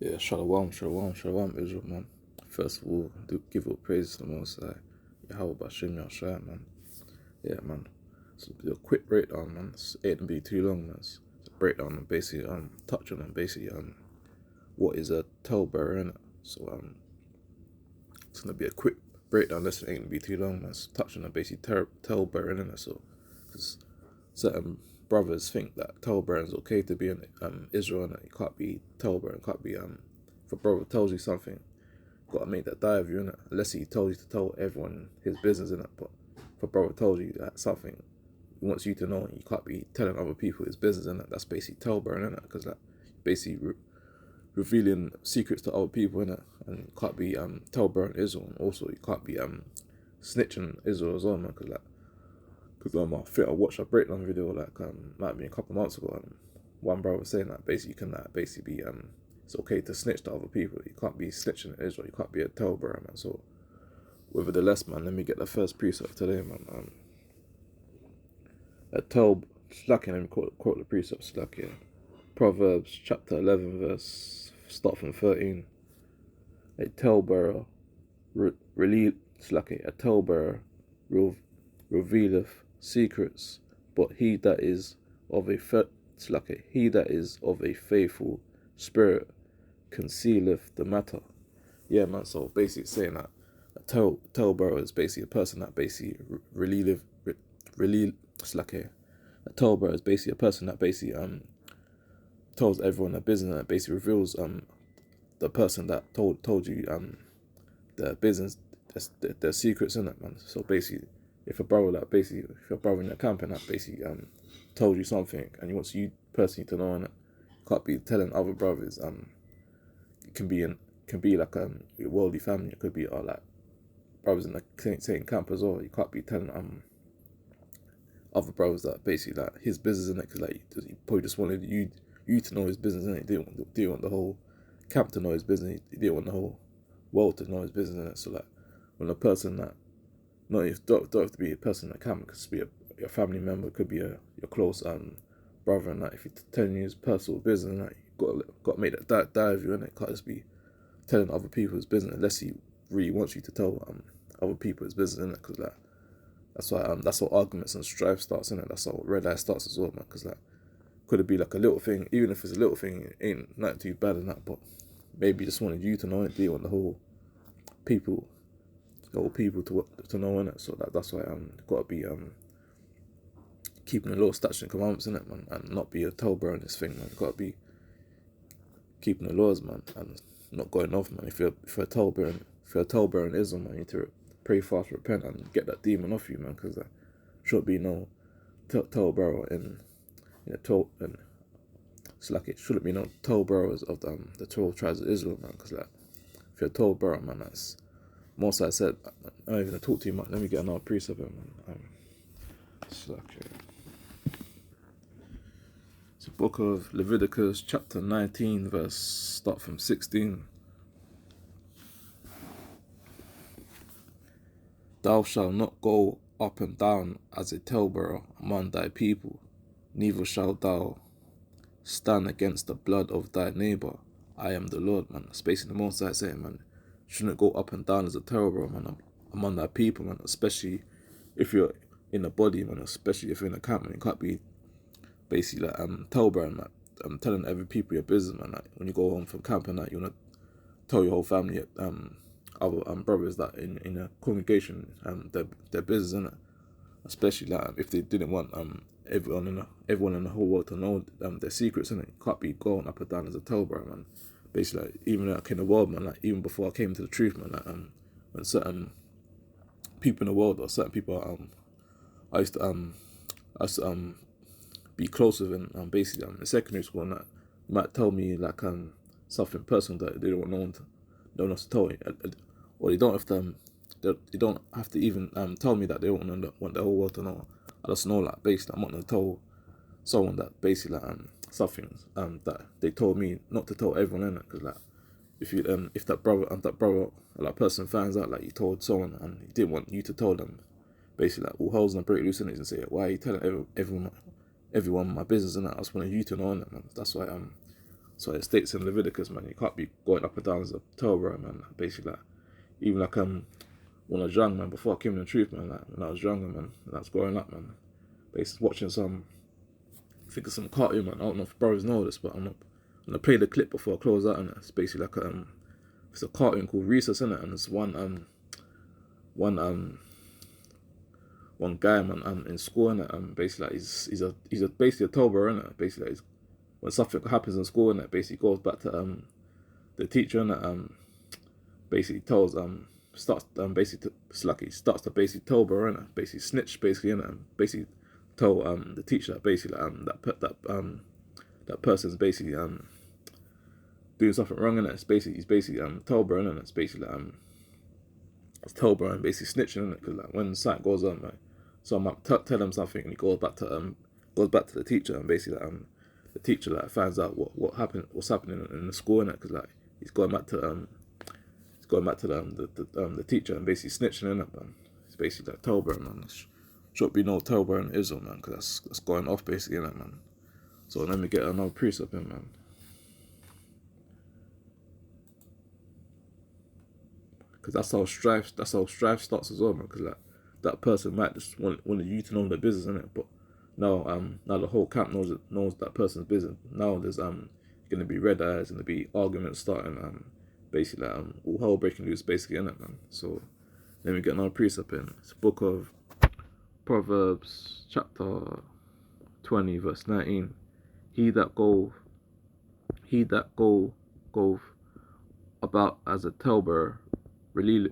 Yeah, shalom, shalom, shalom, Israel, man. First of all, do give all praise to the Most High. Yahweh Bashem Yahshua, man. Yeah, man. So do a quick breakdown, man. It ain't gonna be too long, man. It's a breakdown and basically touching on basically what is a talebearer, innit? So it's gonna be a quick breakdown. This ain't gonna be too long, man. It's touching on basically talebearer, innit? So because certain brothers think that talebearing is okay to be in Israel, and you can't be talebearing, can't be if a brother tells you something, gotta make that die of you, innit? Unless he tells you to tell everyone his business, innit? But if a brother tells you that something he wants you to know, you can't be telling other people his business, innit? That's basically talebearing, innit? Because that basically revealing secrets to other people, innit? And you can't be talebearing Israel, and also you can't be snitching Israel as well, man. Because I think I watched a breakdown video might be a couple months ago, and one brother was saying that basically you can basically be it's okay to snitch to other people. You can't be snitching in Israel. You can't be a talebearer, man. So, nevertheless, man, let me get the first precept today, man. A tale, SALACHYA, let me quote the precept, SALACHYA. Proverbs chapter 11, verse, start from 13. A talebearer, SALACHYA, a talebearer revealeth secrets, but he that is of a faithful spirit concealeth the matter. Yeah, man. So basically, saying that a talebearer is basically a person that basically it's like a talebearer is basically a person that basically tells everyone their business, and that basically reveals the person that told you their business, their secrets in it, man. So basically, if a brother in your camp and that basically told you something and he wants you personally to know, and it can't be telling other brothers. It can be like your worldly family. It could be like brothers in the same camp as well. You can't be telling other brothers that basically like his business in it, because like he probably just wanted you to know his business in it. He didn't want the whole camp to know his business. He didn't want the whole world to know his business in it. So like when a person that not if don't have to be a person that camp, it could be your family member, it could be your close brother, and that if he's telling you his personal business, and that you got to make that die of you, and it can't just be telling other people his business unless he really wants you to tell other people his business, innit? Because like that's how arguments and strife starts, innit? That's how red eye starts as well, man. Because like could it be like a little thing, even if it's a little thing, it ain't not too bad in that, but maybe just wanted you to know it, they want people the whole people to know, innit? So that's why gotta be keeping the law, statutes and commandments, innit, man, and not be a talebearer in this thing, man. Gotta be keeping the laws, man, and not going off, man. If you're a talebearer in Islam, man, you need to pray, fast, repent, and get that demon off you, man, because there should be no talebearer in a toe, and it's like it shouldn't be no talebearers of the 12 tribes of Israel, man, because like if you're a talebearer, man, that's most I said. I'm not even gonna talk too much. Let me get another precept, man. It's like it's the book of Leviticus, chapter 19, verse start from 16. Thou shalt not go up and down as a talebearer among thy people, neither shalt thou stand against the blood of thy neighbor. I am the Lord, man. That's basically the most I say, man. Shouldn't go up and down as a talebearer, man, among thy people, man. Especially if you're in the body, man. Especially if you're in a camp, man. You can't be basically like talebearer, man. I'm telling every people your business, man. Like when you go home from camp and that, you wanna tell your whole family, other brothers that in a congregation, their business, in it. Especially like if they didn't want everyone in the whole world to know their secrets, in it. You can't be going up and down as a talebearer, man. Basically, like, even like in the world, man, like even before I came to the truth, man, like when certain people in the world or certain people I used to be close with, and basically in secondary school, and that might tell me like something personal that they don't want no one else to tell me, or they don't have to they don't have to even tell me that they don't want the whole world to know. I just know like basically I'm not gonna tell someone that basically like something that they told me not to tell everyone in it, because like if that brother or that person finds out like you told someone and he didn't want you to tell them, basically like all holes in the break loose in it, and say, why are you telling everyone my business, and I just wanted you to know, that, man. That's why So it states in Leviticus, man, you can't be going up and down as a talebearer, man. Basically, like, even like when I was young, man, before I came to the truth, man, like when I was younger, man, when I was growing up, man, basically watching I think it's some cartoon, man. I don't know if brothers know this, but I'm gonna play the clip before I close out, and it's basically like it's a cartoon called Recess, in it, and it's one one guy, man, in school, and basically like, he's basically a talebearer, innit? Basically, like, when something happens in school, and basically goes back to the teacher, and basically tells starts basically it's like he starts to basically talebearer, and basically snitch, basically, and basically tell the teacher that basically that person's basically doing something wrong, and he's basically talebearer, and it's basically it's talebearer and basically snitching, in it, because like when something goes on, like, so I might tell him something, and he goes back to the teacher, and basically the teacher like finds out what's happening in the school, in it, because like he's going back to the teacher and basically snitching, in it, man. It's basically like talebearer, man. Should be no talebearer in Israel, man, because that's going off basically, in it, man. So let me get another precept in, man. Because that's how strife starts as well, man. Because like that person might just wanted you to know their business, in it, but now the whole camp knows that person's business. Now there's gonna be red eyes, gonna be arguments starting, basically all hell breaking loose, basically, in it, man. So let me get another precept in. It's book of Proverbs, chapter 20, verse 19. He that goeth about as a talebearer, he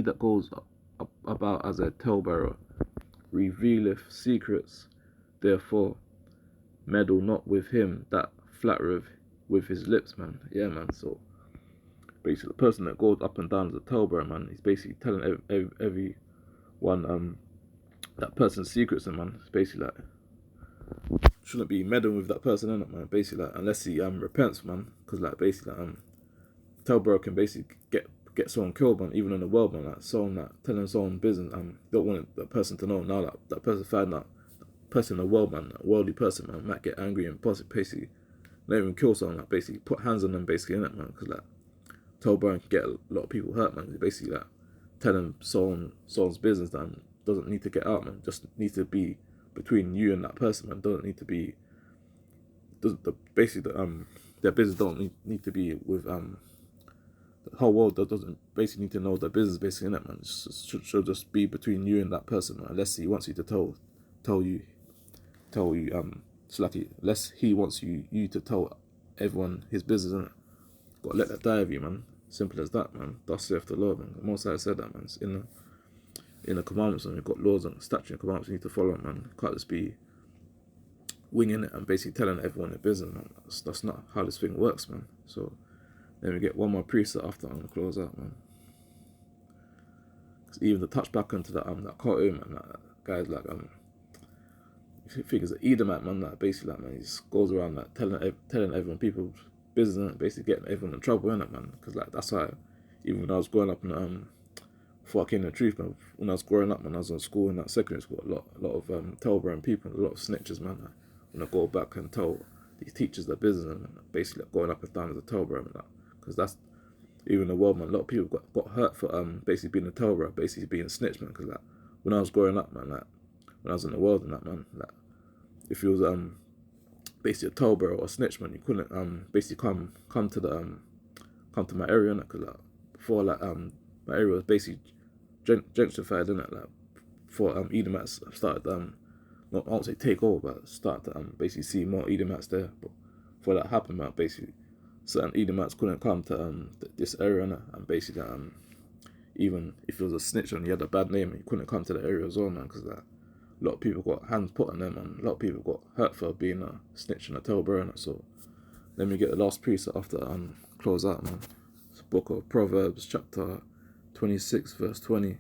that goes about as a talebearer revealeth secrets. Therefore, meddle not with him that flattereth with his lips, man. Yeah, man. So basically, the person that goes up and down as a talebearer, man, he's basically telling everyone that person's secrets, and man, it's basically like shouldn't be meddling with that person, in it, man. Basically, like, unless he repents, man, because like basically talebearer can basically get someone killed, man, even in the world, man. Like someone that telling someone business, don't want that person to know. Now that person found out, person in the world, man, that worldly person, man, might get angry and basically not even kill someone, like basically put hands on them, basically, in it, man, because like talebearer can get a lot of people hurt, man. Basically like telling someone's business that doesn't need to get out, man. Just needs to be between you and that person, man. Doesn't need to be their business don't need to be with the whole world. That doesn't basically need to know their business, basically, in it, man. Should just be between you and that person, man. Unless he wants you to tell you unless he wants you to tell everyone his business, innit? Gotta let that die of you, man. Simple as that, man. Thus saith the Lord, man. The Most High said that, man. It's in the commandments, and you've got laws and statutes and commandments you need to follow, man. You can't just be winging it and basically telling everyone their business, man. That's not how this thing works, man. So let me get one more precept after I'm gonna close out, man. Cause even to touch back into that cartoon, man, that guy's like I think it's an Edomite, man, that basically like, man, he just goes around like telling everyone people's business, and basically getting everyone in trouble, innit, man. Because like that's why even when I was growing up in before I came to the truth, man, when I was growing up, man, I was in school in that secondary school, a lot of talebearing people, a lot of snitches, man. Like, when I go back and tell these teachers their business, and basically like, going up and down as a talebearer, man, because that's even in the world, man. A lot of people got hurt for basically being a talebearer, basically being a snitch, man. Because like when I was growing up, man, like when I was in the world and that, man, like if you was basically a talebearer or a snitch, man, you couldn't basically come to my area, innit? Because like before, like my area was basically gentrified, innit? Like before Edomites started not I won't say take over, but started to basically see more Edomites there. But before that happened, man, basically certain Edomites couldn't come to this area, innit? And basically even if you was a snitch and you had a bad name, you couldn't come to the area as well, man, because like a lot of people got hands put on them, and a lot of people got hurt for being a snitch and a talebearer. So let me get the last precept after close out, man. It's the book of Proverbs, chapter 26, verse 20.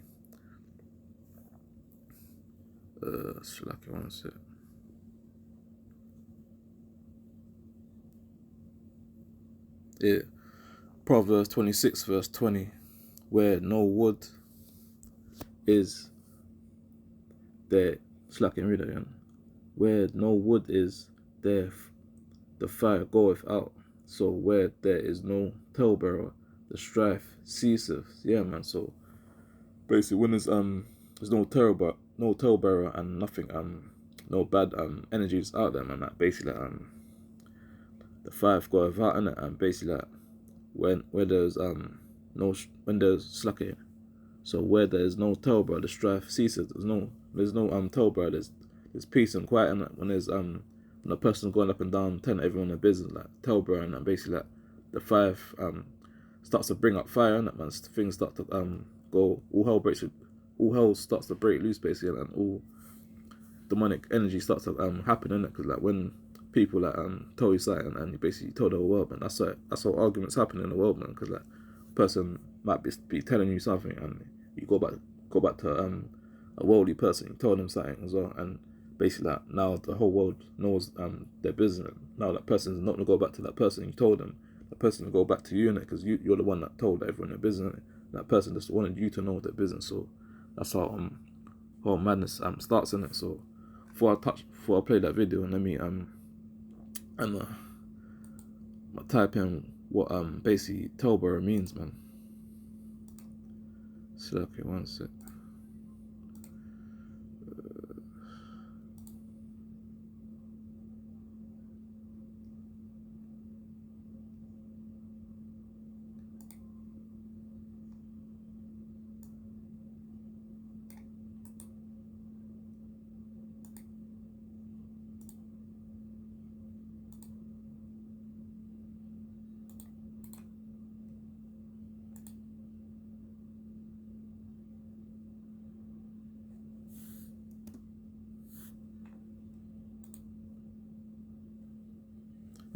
SALACHYA, one sec. Yeah, Proverbs 26, verse 20. Where no wood is, there, SALACHYA, read it again. Where no wood is, there the fire goeth out. So where there is no talebearer, the strife ceaseth. Yeah, man. So basically, when there's no talebearer and nothing no bad energies out there, man. Like basically the fire goeth out in it, and basically like when there's when there's SALACHYA. So where there is no talebearer, the strife ceases. There's no talebearer. There's peace and quiet in it. When there's when a person's going up and down, telling everyone their business, like talebearer, and basically like the fire starts to bring up fire in it, man. Things start to go, all hell starts to break loose basically, and all demonic energy starts to happen in it. Because like when people like tell you something and you basically tell the whole world, man, that's how arguments happen in the world, man. Because like a person might be telling you something and you go back to a worldly person, you tell them something as well, and basically like now the whole world knows their business. Now that person's not gonna go back to that person you told them. That person will go back to you in it, because you're the one that told everyone their business. That person just wanted you to know their business. So that's how whole madness starts in it. So before I play that video, and let me type in what basically talebearer means, man. So okay, one sec.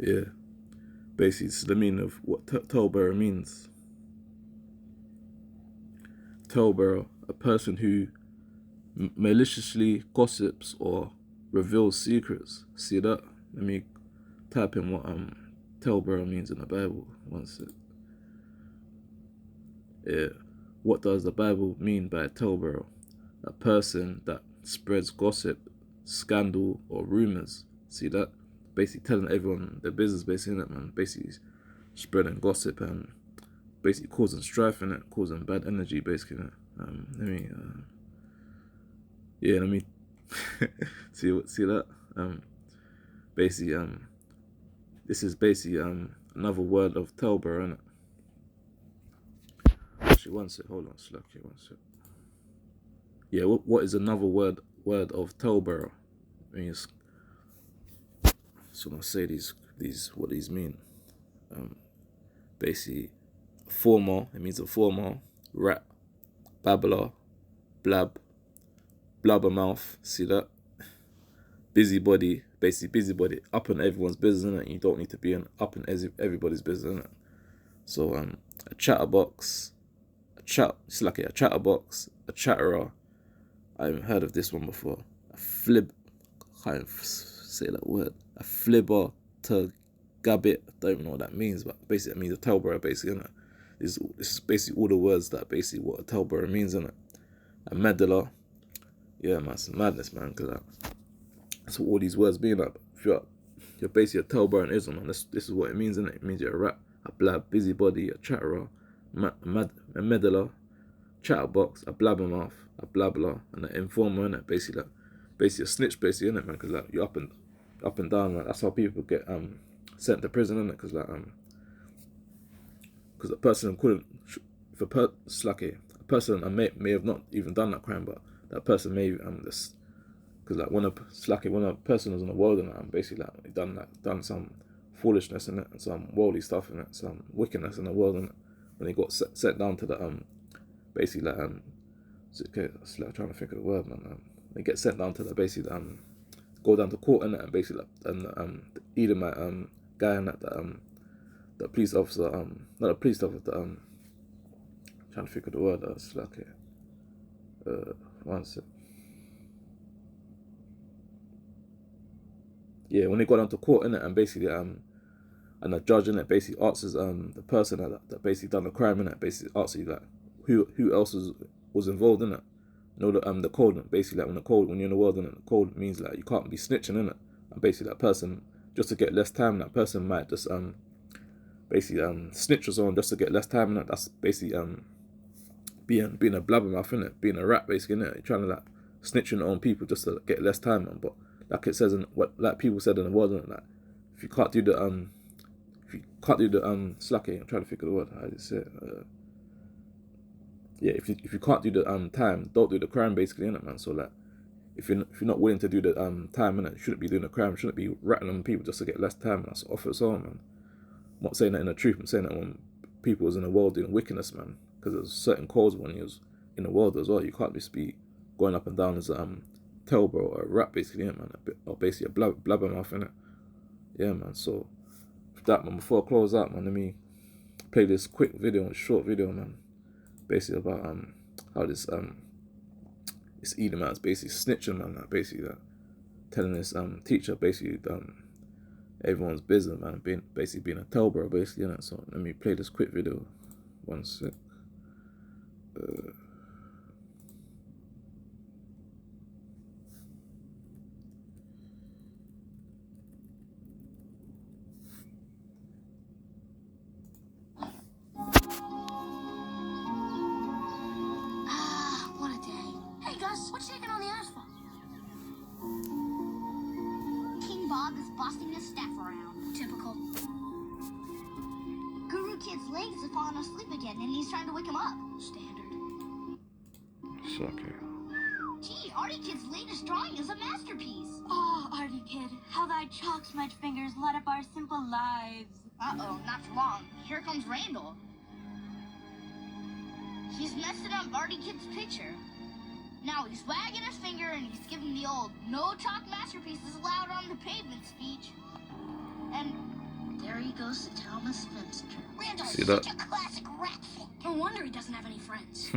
Yeah, basically, it's the meaning of what talebearer means. Talebearer, a person who maliciously gossips or reveals secrets. See that? Let me type in what talebearer means in the Bible. One sec. Yeah, what does the Bible mean by talebearer? A person that spreads gossip, scandal, or rumors. See that? Basically telling everyone their business, basically, innit, man. Basically spreading gossip and basically causing strife in it, causing bad energy, basically. Let me see that. Basically this is basically another word of talebearer, innit? Actually, one sec, hold on, SALACHYA, one sec. Yeah, what is another word of talebearer? Means, so I'm gonna say these what these mean. Basically, formal, it means a formal, rat, babbler, blabbermouth, see that? Busybody, basically busybody, up in everyone's business, innit? You don't need to be up in everybody's business, innit? So a chatterbox, it's like a chatterbox, a chatterer. I haven't heard of this one before. A flib, I can't say that word. A flibber to gabbit. I don't even know what that means, but basically it means a talebearer, basically, innit? This is basically all the words that basically what a talebearer means, innit? A meddler. Yeah, man, it's madness, man, because that's what all these words mean. Like, if you're basically a talebearer in Islam, man, this is what it means, innit? It means you're a rat, a blab, busybody, a chatterer, a meddler, chatterbox, a blabbermouth, a blabbler, and an informer, innit? Basically a snitch, basically, innit, man? Because like you're up and down, like that's how people get sent to prison, innit? Because like because a person couldn't, it's like a person may have not even done that crime, but that person may just, because like when a person is in the world and basically like done some foolishness in it, and some worldly stuff in it, some wickedness in the world, and when they got sent down to the basically like okay, I'm trying to think of the word, man. They get sent down to the basically go down to court in it, and basically and the Edomite guy and that the police officer not a police officer, trying to think of the word, it's like one sec. Yeah, when they go down to court in it, and basically and the judge in it basically asks the person that basically done the crime in it, basically asks you like who else was involved in it. You know the code, basically like when you're in the world, and the code means like you can't be snitching in it, and basically that person just to get less time. That person might just basically snitch or someone just to get less time, and that's basically being a blabbermouth, innit? Being a rat, basically, innit? Trying to like snitching on people just to get less time, man. But like it says in what like people said in the word, innit? Like if you can't do the SALACHYA, I'm trying to think of the word, how do you say it? Yeah, if you can't do the time, don't do the crime, basically, innit, man? So like if you're not willing to do the time, innit, you shouldn't be doing the crime, you shouldn't be ratting on people just to get less time. That's off its own, man. I'm not saying that in the truth, I'm saying that when people was in the world doing wickedness, man, because there's certain calls when he was in the world as well. You can't just be going up and down as a talebearer or a rat, basically, yeah, man, or basically a blabbermouth, innit? Yeah, man. So with that, man, before I close out, man, let me play this quick video, short video, man, basically about how this Edomite's basically snitching, man, like basically telling this teacher basically everyone's business, man, basically being a talebearer, basically, innit? So let me play this quick video. One sec. What a day. Hey, Gus, what's shaking on the asphalt? King Bob is bossing his staff around. Typical. Guru Kid's legs have fallen asleep again, and he's trying to wake him up. Standard. It's okay. Gee, Artie Kid's latest drawing is a masterpiece. Oh, Artie Kid, how thy chalk smudged fingers light up our simple lives. Uh-oh, not for long. Here comes Randall. He's messing up Artie Kid's picture. Now he's wagging his finger and he's giving the old "no talk masterpieces allowed on the pavement" speech. And there he goes to Thomas Finster. Randall's See such that? a classic rat fit. No wonder he doesn't have any friends.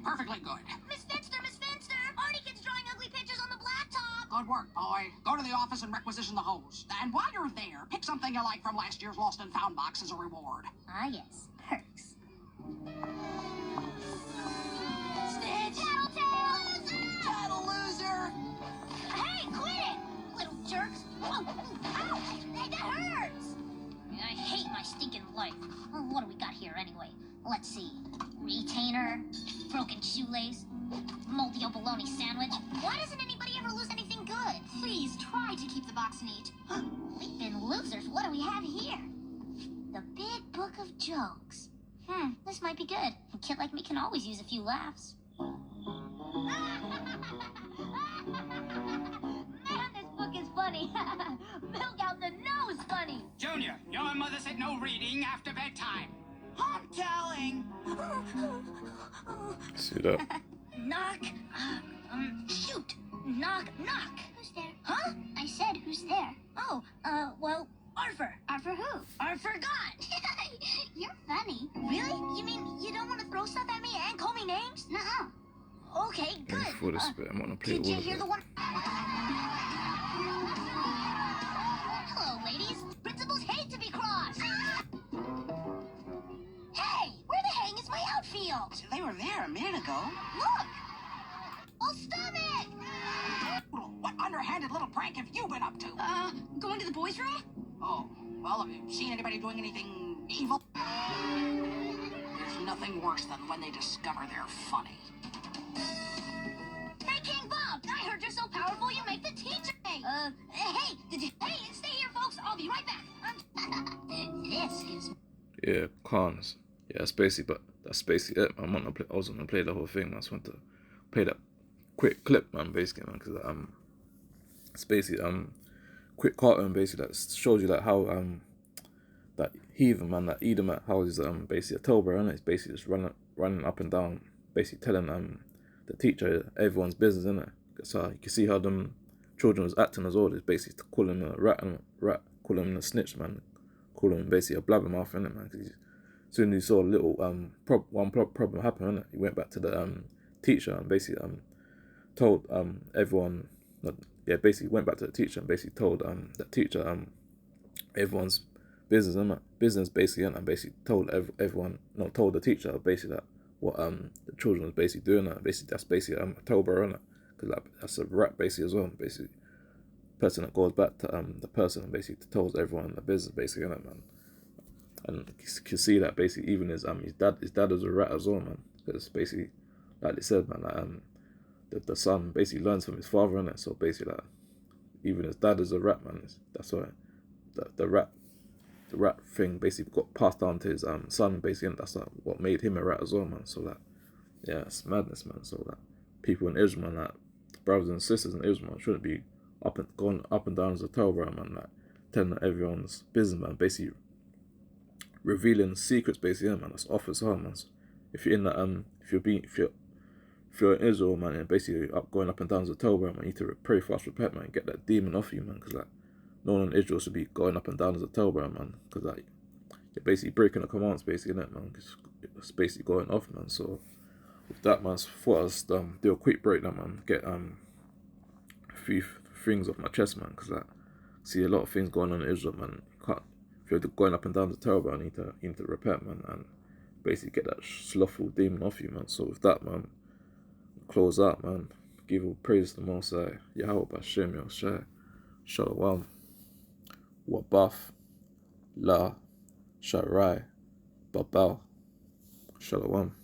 Perfectly good. Miss Finster! Miss Finster! Artie Kid's drawing ugly pictures on the blacktop. Good work, boy. Go to the office and requisition the hose. And while you're there, pick something you like from last year's Lost and Found box as a reward. Ah, yes. Perks. Stitch! Tattle loser! Hey, quit it! Little jerks. Whoa. Ow! Hey, that hurts! I hate my stinking life. Well, what do we got here anyway? Let's see. Retainer, broken shoelace, moldy bologna sandwich. Why doesn't anybody ever lose anything good? Please try to keep the box neat. We've been losers. What do we have here? The Big Book of Jokes. This might be good. A kid like me can always use a few laughs. Man, this book is funny. Milk out the nose funny. Junior, your mother said no reading after bedtime. I'm telling. See that? Knock. Shoot. Knock, knock. Who's there? Huh? I said, who's there? Oh, well, Arthur. Arthur who? Arthur God. You're funny. Really? You mean you don't want to throw stuff at me and call me names? Nuh-uh. Okay, good. Before this bit, I'm gonna play Did all you of hear it. the one? Hello, ladies. Principals hate to be crossed. Hey, where the hang is my outfield? They were there a minute ago. Look! Well, stop it! What underhanded little prank have you been up to? Going to the boys' room? Oh, well, have you seen anybody doing anything evil? There's nothing worse than when they discover they're funny. Hey, King Bob! I heard you're so powerful you make the teacher. Hey, stay here, folks. I'll be right back. This is... Yeah, cons. Yeah, that's basically it. I was gonna play the whole thing. I just want to play that quick clip, man, basically, man, because it's basically quick cartoon, basically, that shows you like how that heathen, man, that Edomite, how he's basically a talebearer, and he's basically just running up and down, basically telling the teacher everyone's business, innit? So you can see how them children was acting as well. It's basically calling him a rat, calling him a snitch, man, calling him basically a blabbermouth, innit, man? Because as soon as he saw a little problem happen, innit, he went back to the teacher and basically told everyone, basically went back to the teacher and basically told the teacher everyone's business basically, and basically told everyone, told the teacher basically that what the children was basically doing, basically that's basically a talebearer, because that's a rat basically as well, basically person that goes back to the person and basically tells everyone in the business basically, innit, man. And you can see that basically even his dad was a rat as well, man. Because basically, like they said, man, like, the son basically learns from his father, innit. So basically, like, even his dad is a rat, man. That's why the rat thing basically got passed down to his son, basically, and that's like what made him a rat as well, man. So like, yeah, it's madness, man. So like, people in Israel, man, like brothers and sisters in Israel, man, shouldn't be going up and down as a talebearer, man, like telling everyone's business, man, basically revealing secrets, basically, yeah, man. That's off as hard, man. So if you're in that if you're in Israel, man, and basically going up and down as a talebearer, man, you need to pray, fast, repent, man, get that demon off you, man, because like no one in Israel should be going up and down as a talebearer, man, because like you're basically breaking the commands, basically, innit, man. It's basically going off, man. So with that, man, I thought I'd do a quick breakdown, man, get a few things off my chest, man, because like see a lot of things going on in Israel, man. You can't, if you're going up and down the talebearer, you need to repent, man, and basically get that slothful demon off you, man. So with that, man, close out, man. Give all praise to the Most High, Yahweh Bashem Yoshai, Shalom, Wabath, La, Sharai, Babal, Shalom.